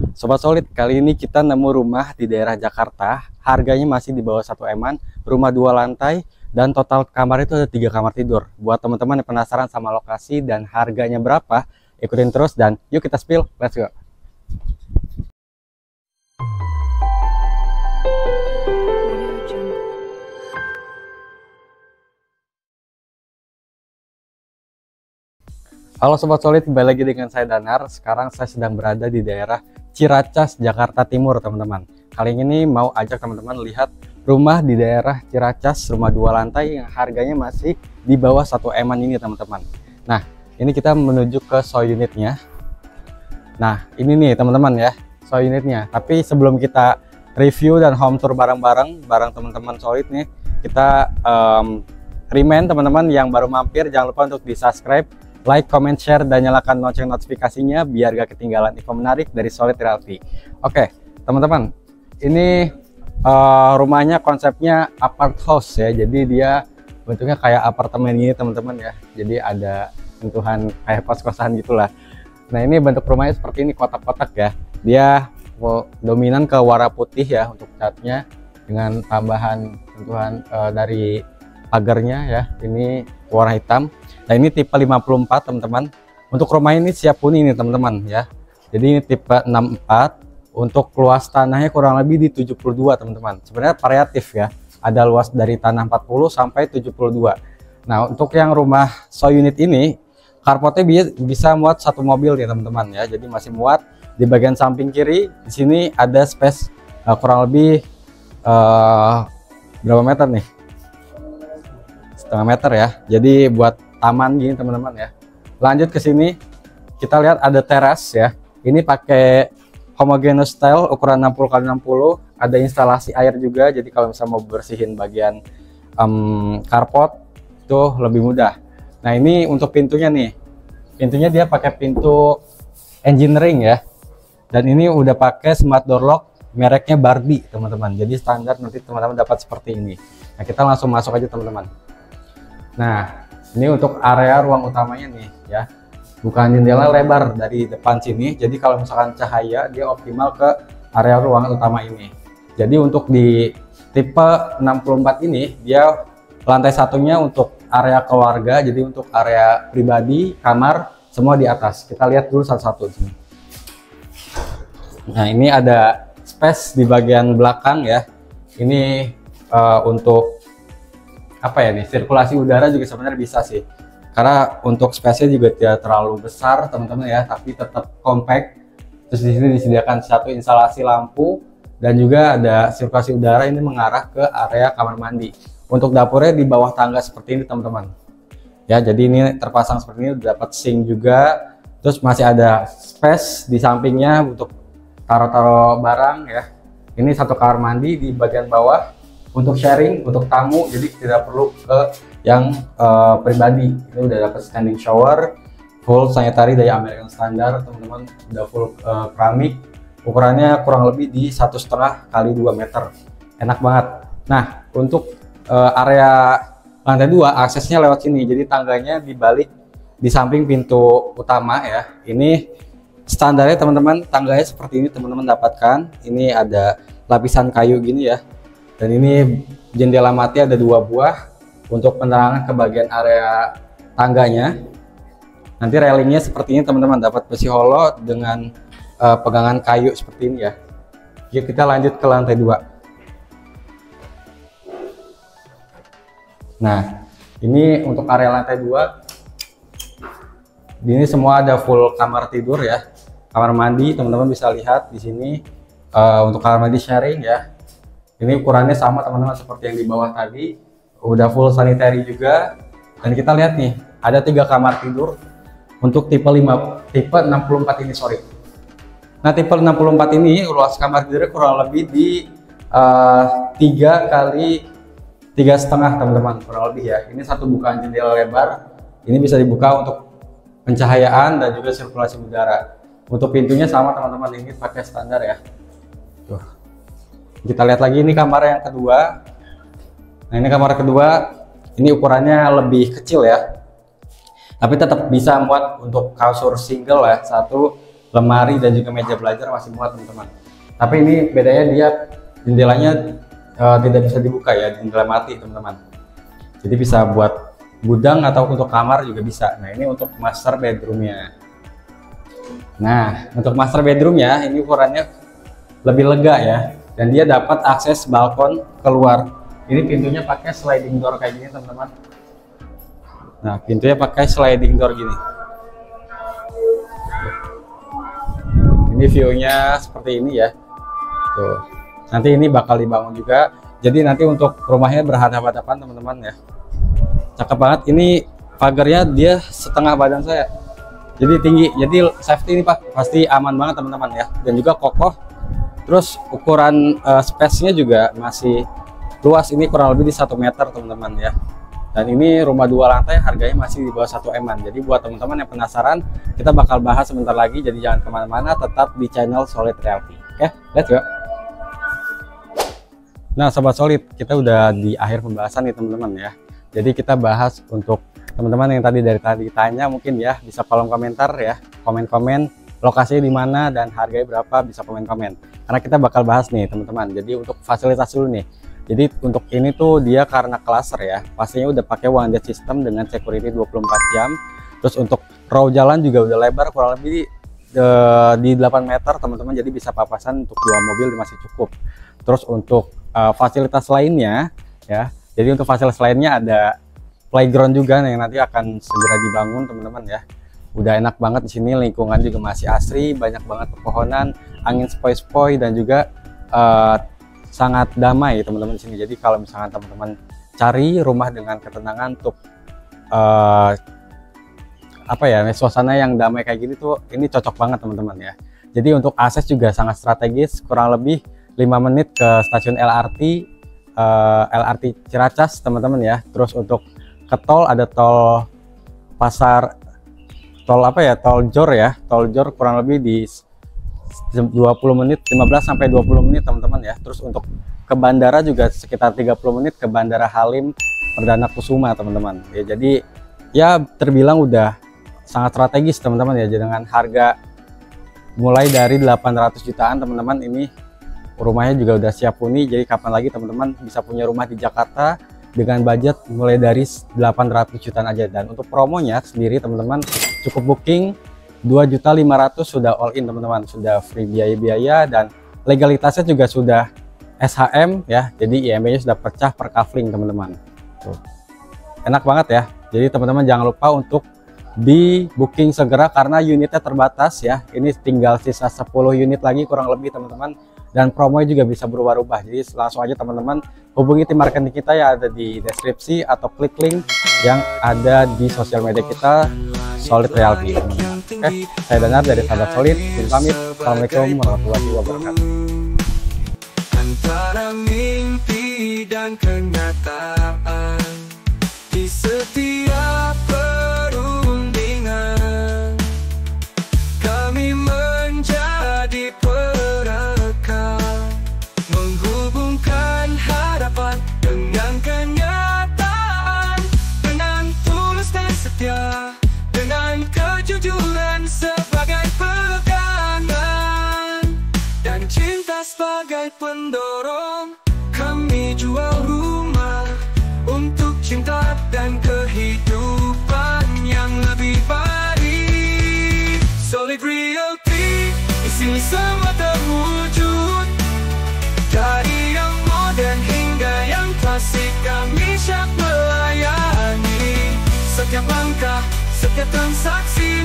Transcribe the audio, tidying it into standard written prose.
Sobat Solid, kali ini kita nemu rumah di daerah Jakarta. Harganya masih di bawah 1 M-an, rumah 2 lantai, dan total kamar itu ada 3 kamar tidur. Buat teman-teman yang penasaran sama lokasi dan harganya berapa, ikutin terus dan yuk kita spill, let's go. Halo Sobat Solid, kembali lagi dengan saya Danar. Sekarang saya sedang berada di daerah Ciracas, Jakarta Timur, teman-teman. Kali ini mau ajak teman-teman lihat rumah di daerah Ciracas, rumah 2 lantai yang harganya masih di bawah 1 M-an ini, teman-teman. Nah, ini kita menuju ke show unitnya. Nah, ini nih teman-teman ya, show unitnya. Tapi sebelum kita review dan home tour bareng-bareng teman-teman Solid nih, kita remind teman-teman yang baru mampir, jangan lupa untuk di-subscribe, like, comment, share, dan nyalakan lonceng notifikasinya biar gak ketinggalan info menarik dari Solid Realty. Oke, teman-teman, ini rumahnya konsepnya apart house ya. Jadi dia bentuknya kayak apartemen ini, teman-teman ya. Jadi ada sentuhan kayak kos-kosan gitulah. Nah, ini bentuk rumahnya seperti ini, kotak-kotak ya. Dia dominan ke warna putih ya untuk catnya, dengan tambahan sentuhan dari pagarnya ya. Ini warna hitam. Nah, ini tipe 54 teman-teman. Untuk rumah ini siap huni ini teman-teman ya. Jadi ini tipe 64. Untuk luas tanahnya kurang lebih di 72 teman-teman. Sebenarnya variatif ya. Ada luas dari tanah 40 sampai 72. Nah, untuk yang rumah show unit ini, carportnya bisa muat 1 mobil ya teman-teman ya. Jadi masih muat. Di bagian samping kiri di sini ada space kurang lebih berapa meter nih? Setengah meter ya. Jadi buat taman gini teman-teman ya. Lanjut ke sini kita lihat ada teras ya. Ini pakai homogeneous style ukuran 60x60, ada instalasi air juga. Jadi kalau misalnya mau bersihin bagian carport itu lebih mudah. Nah, ini untuk pintunya nih. Pintunya dia pakai pintu engineering ya. Dan ini udah pakai smart door lock mereknya Barbie teman-teman. Jadi standar nanti teman-teman dapat seperti ini. Nah, kita langsung masuk aja teman-teman. Nah, ini untuk area ruang utamanya nih ya, bukan jendela lebar dari depan sini. Jadi kalau misalkan cahaya dia optimal ke area ruang utama ini. Jadi untuk di tipe 64 ini dia lantai satunya untuk area keluarga, jadi untuk area pribadi, kamar semua di atas. Kita lihat dulu satu-satu sini. Nah, ini ada space di bagian belakang ya. Ini untuk apa ya nih, sirkulasi udara juga sebenarnya bisa sih, karena untuk space-nya juga tidak terlalu besar teman-teman ya, tapi tetap compact. Terus di sini disediakan satu instalasi lampu dan juga ada sirkulasi udara ini mengarah ke area kamar mandi. Untuk dapurnya di bawah tangga seperti ini teman-teman ya, jadi ini terpasang seperti ini, dapat sink juga. Terus masih ada space di sampingnya untuk taruh-taruh barang ya. Ini satu kamar mandi di bagian bawah untuk sharing, untuk tamu, jadi tidak perlu ke yang pribadi. Ini udah dapat standing shower, full sanitary dari American Standard teman-teman, udah full keramik, ukurannya kurang lebih di 1,5 x 2 meter, enak banget. Nah, untuk area lantai 2 aksesnya lewat sini, jadi tangganya dibalik di samping pintu utama ya. Ini standarnya teman-teman, tangganya seperti ini teman-teman dapatkan. Ini ada lapisan kayu gini ya. Dan ini jendela mati ada 2 buah untuk penerangan ke bagian area tangganya. Nanti railingnya seperti ini teman-teman, dapat besi holo dengan pegangan kayu seperti ini ya. Oke, kita lanjut ke lantai 2. Nah, ini untuk area lantai 2. Ini semua ada full kamar tidur ya. Kamar mandi teman-teman bisa lihat di sini, untuk kamar mandi sharing ya. Ini ukurannya sama teman-teman seperti yang di bawah tadi, udah full sanitary juga. Dan kita lihat nih, ada 3 kamar tidur untuk tipe 64 ini, sorry. Nah, tipe 64 ini luas kamar tidurnya kurang lebih di 3 kali 3,5 teman-teman, kurang lebih ya. Ini satu bukaan jendela lebar, ini bisa dibuka untuk pencahayaan dan juga sirkulasi udara. Untuk pintunya sama teman-teman, ini pakai standar ya. Tuh. Kita lihat lagi, ini kamar yang kedua. Nah, ini kamar kedua, ini ukurannya lebih kecil ya, tapi tetap bisa muat untuk kasur single ya, 1 lemari dan juga meja belajar masih muat teman-teman. Tapi ini bedanya dia jendelanya tidak bisa dibuka ya, jendela mati teman-teman. Jadi bisa buat gudang atau untuk kamar juga bisa. Nah ini untuk master bedroomnya. Nah untuk master bedroomnya ini ukurannya lebih lega ya, dan dia dapat akses balkon keluar. Ini pintunya pakai sliding door kayak gini teman-teman. Nah pintunya pakai sliding door gini. Ini view-nya seperti ini ya. Tuh. Nanti ini bakal dibangun juga. Jadi nanti untuk rumahnya berhadapan-hadapan teman-teman ya. Cakep banget. Ini pagarnya dia setengah badan saya. Jadi tinggi. Jadi safety ini Pak pasti aman banget teman-teman ya. Dan juga kokoh. Terus ukuran space-nya juga masih luas. Ini kurang lebih di 1 meter teman-teman ya. Dan ini rumah 2 lantai harganya masih di bawah 1 M-an. Jadi buat teman-teman yang penasaran, kita bakal bahas sebentar lagi. Jadi jangan kemana-mana, tetap di channel Solid Realty. Oke, let's go. Nah Sobat Solid, kita udah di akhir pembahasan nih teman-teman ya. Jadi kita bahas untuk teman-teman yang tadi tanya mungkin ya, bisa kolom komentar ya, komen-komen lokasinya di mana dan harganya berapa, bisa komen-komen. Karena kita bakal bahas nih teman-teman. Jadi untuk fasilitas dulu nih. Jadi untuk ini tuh dia karena cluster ya, pastinya udah pakai one gate system dengan security 24 jam. Terus untuk row jalan juga udah lebar kurang lebih di 8 meter teman-teman, jadi bisa papasan untuk 2 mobil masih cukup. Terus untuk fasilitas lainnya ya, jadi untuk fasilitas lainnya ada playground juga yang nanti akan segera dibangun teman-teman ya. Udah enak banget di sini, lingkungan juga masih asri, banyak banget pepohonan, angin sepoi-sepoi dan juga sangat damai teman-teman di sini. Jadi kalau misalkan teman-teman cari rumah dengan ketenangan untuk apa ya, suasana yang damai kayak gini tuh, ini cocok banget teman-teman ya. Jadi untuk akses juga sangat strategis, kurang lebih 5 menit ke stasiun LRT Ciracas teman-teman ya. Terus untuk ke tol ada tol pasar, tol apa ya, tol Jor ya, tol Jor kurang lebih di 20 menit, 15 sampai 20 menit teman-teman ya. Terus untuk ke bandara juga sekitar 30 menit ke Bandara Halim Perdana Kusuma teman-teman ya. Jadi ya terbilang udah sangat strategis teman-teman ya, dengan harga mulai dari 800 jutaan teman-teman. Ini rumahnya juga udah siap huni. Jadi kapan lagi teman-teman bisa punya rumah di Jakarta dengan budget mulai dari 800 jutaan aja. Dan untuk promonya sendiri teman-teman, cukup booking 2.500.000 sudah all in teman-teman, sudah free biaya-biaya dan legalitasnya juga sudah SHM ya. Jadi IMB-nya sudah pecah per kafling teman-teman. Enak banget ya. Jadi teman-teman jangan lupa untuk di booking segera karena unitnya terbatas ya. Ini tinggal sisa 10 unit lagi kurang lebih teman-teman. Dan promonya juga bisa berubah-ubah. Jadi langsung aja teman-teman hubungi tim marketing kita yang ada di deskripsi atau klik link yang ada di sosial media kita Solid Realty. Oke, saya Danar dari Sahabat Solid. Pamit. Assalamualaikum warahmatullahi wabarakatuh. Antara mimpi dan kenyataan di setiap perundingan, kami menjadi perekat, menghubungkan harapan dengan kenyataan, dengan tulus dan setia, dengan kejujuran sebagai pegangan, dan cinta sebagai pendorong. Kami jual rumah untuk cinta dan kehidupan yang lebih baik. Solid Realty, di sini semua terwujud. Dari yang modern hingga yang klasik, kami siap melayani. Setiap langkah, setiap transaksi